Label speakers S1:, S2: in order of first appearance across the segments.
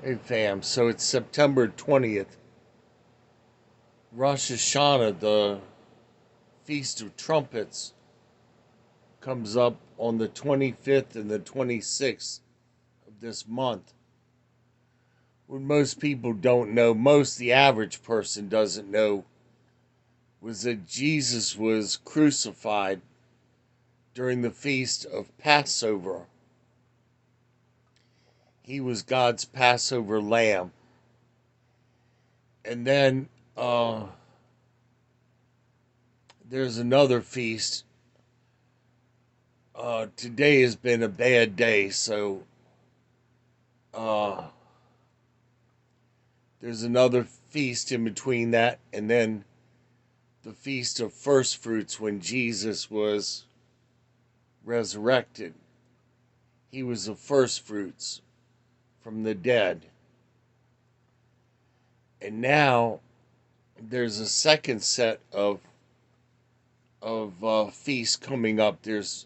S1: Hey fam, so it's September 20th. Rosh Hashanah, the Feast of Trumpets, comes up on the 25th and the 26th of this month. What most people don't know, most the average person doesn't know, was that Jesus was crucified during the Feast of Passover. He was God's Passover lamb. And then there's another feast. Today has been a bad day, so uh, there's another feast in between that, and then the Feast of First Fruits when Jesus was resurrected. He was the first fruits from the dead. And now there's a second set of feasts coming up. There's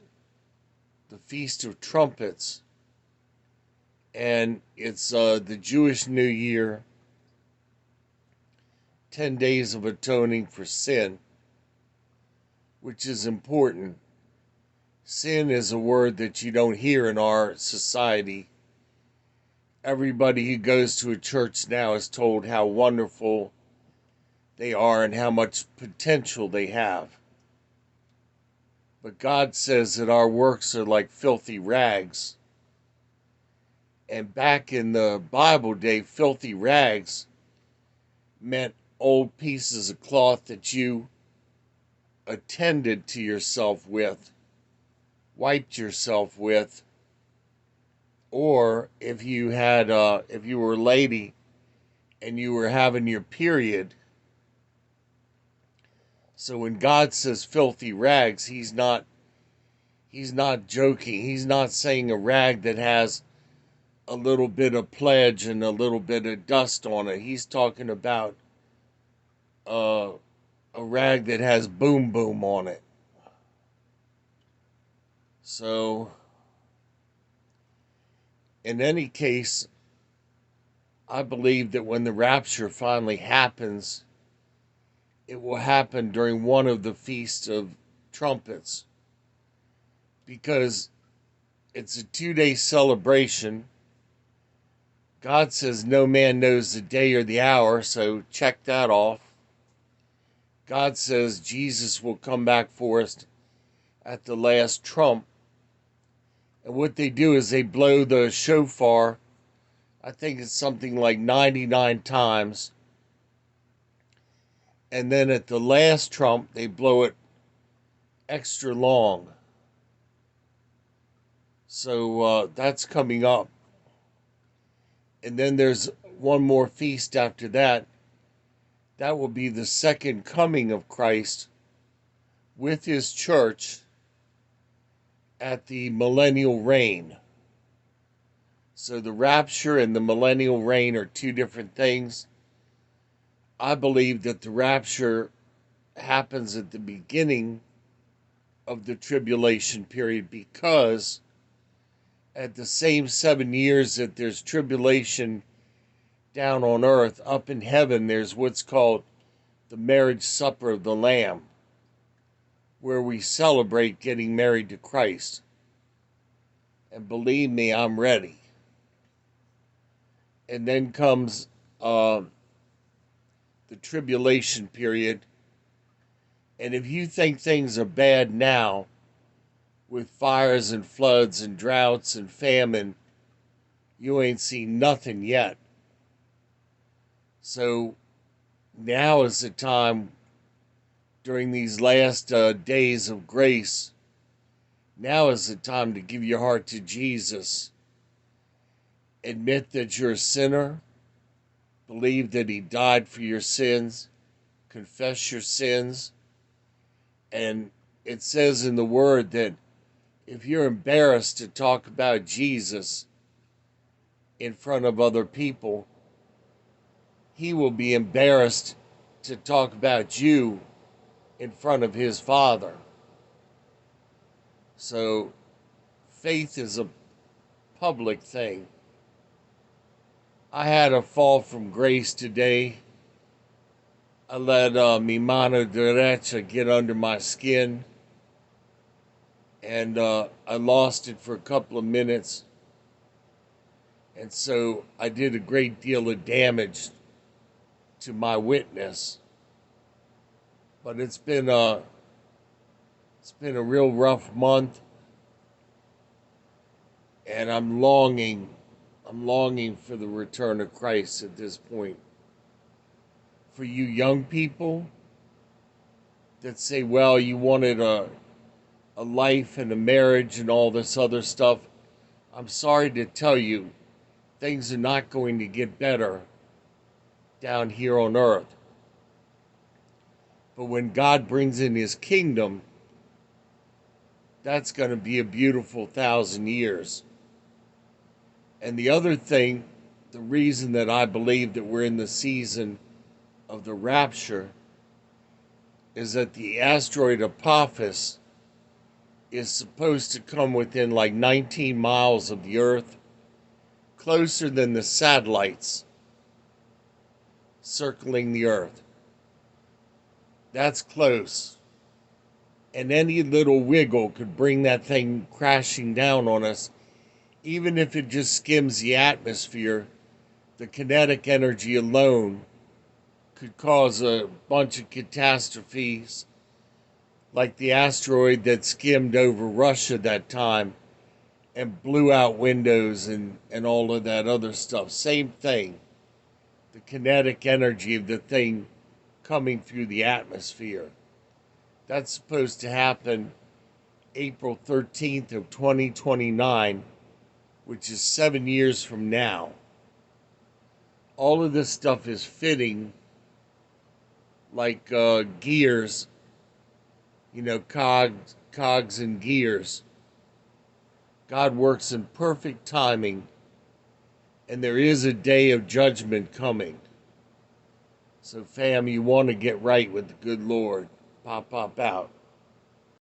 S1: the Feast of Trumpets, and it's the Jewish New Year, 10 days of atoning for sin, which is important. Sin is a word that you don't hear in our society. Everybody who goes to a church now is told how wonderful they are and how much potential they have. But God says that our works are like filthy rags. And back in the Bible day, filthy rags meant old pieces of cloth that you attended to yourself with, wiped yourself with, or if you had if you were a lady and you were having your period. So when God says filthy rags, he's not joking. He's not saying a rag that has a little bit of pledge and a little bit of dust on it. He's talking about uh, a rag that has boom boom on it. So in any case, I believe that when the rapture finally happens, it will happen during one of the Feasts of Trumpets, because it's a 2 day celebration. God says no man knows the day or the hour, so check that off. God says Jesus will come back for us at the last trump. And what they do is they blow the shofar, I think it's something like 99 times. And then at the last trump, they blow it extra long. So that's coming up. And then there's one more feast after that. That will be the second coming of Christ with his church at the millennial reign. So the rapture and the millennial reign are two different things. I believe that the rapture happens at the beginning of the tribulation period, because at the same 7 years that there's tribulation down on earth, up in heaven, there's what's called the marriage supper of the Lamb, where we celebrate getting married to Christ. And believe me, I'm ready. And then comes the tribulation period. And if you think things are bad now, with fires and floods and droughts and famine, you ain't seen nothing yet. So now is the time, during these last days of grace, now is the time to give your heart to Jesus. Admit that you're a sinner. Believe that he died for your sins. Confess your sins. And it says in the word that if you're embarrassed to talk about Jesus in front of other people, he will be embarrassed to talk about you in front of his Father. So faith is a public thing. I had a fall from grace today. I let mi mano derecha get under my skin, and I lost it for a couple of minutes. And so I did a great deal of damage to my witness. But it's been a real rough month, and I'm longing for the return of Christ at this point. For you young people that say, well, you wanted a life and a marriage and all this other stuff, I'm sorry to tell you, things are not going to get better down here on earth. But when God brings in his kingdom, that's going to be a beautiful 1,000 years. And the other thing, the reason that I believe that we're in the season of the rapture is that the asteroid Apophis is supposed to come within like 19 miles of the Earth, closer than the satellites circling the Earth. That's close. And any little wiggle could bring that thing crashing down on us. Even if it just skims the atmosphere, the kinetic energy alone could cause a bunch of catastrophes, like the asteroid that skimmed over Russia that time and blew out windows and all of that other stuff. Same thing. The kinetic energy of the thing coming through the atmosphere. That's supposed to happen April 13th of 2029, which is 7 years from now. All of this stuff is fitting like gears, cogs and gears. God works in perfect timing, and there is a day of judgment coming. So, fam, you want to get right with the good Lord. Pop out.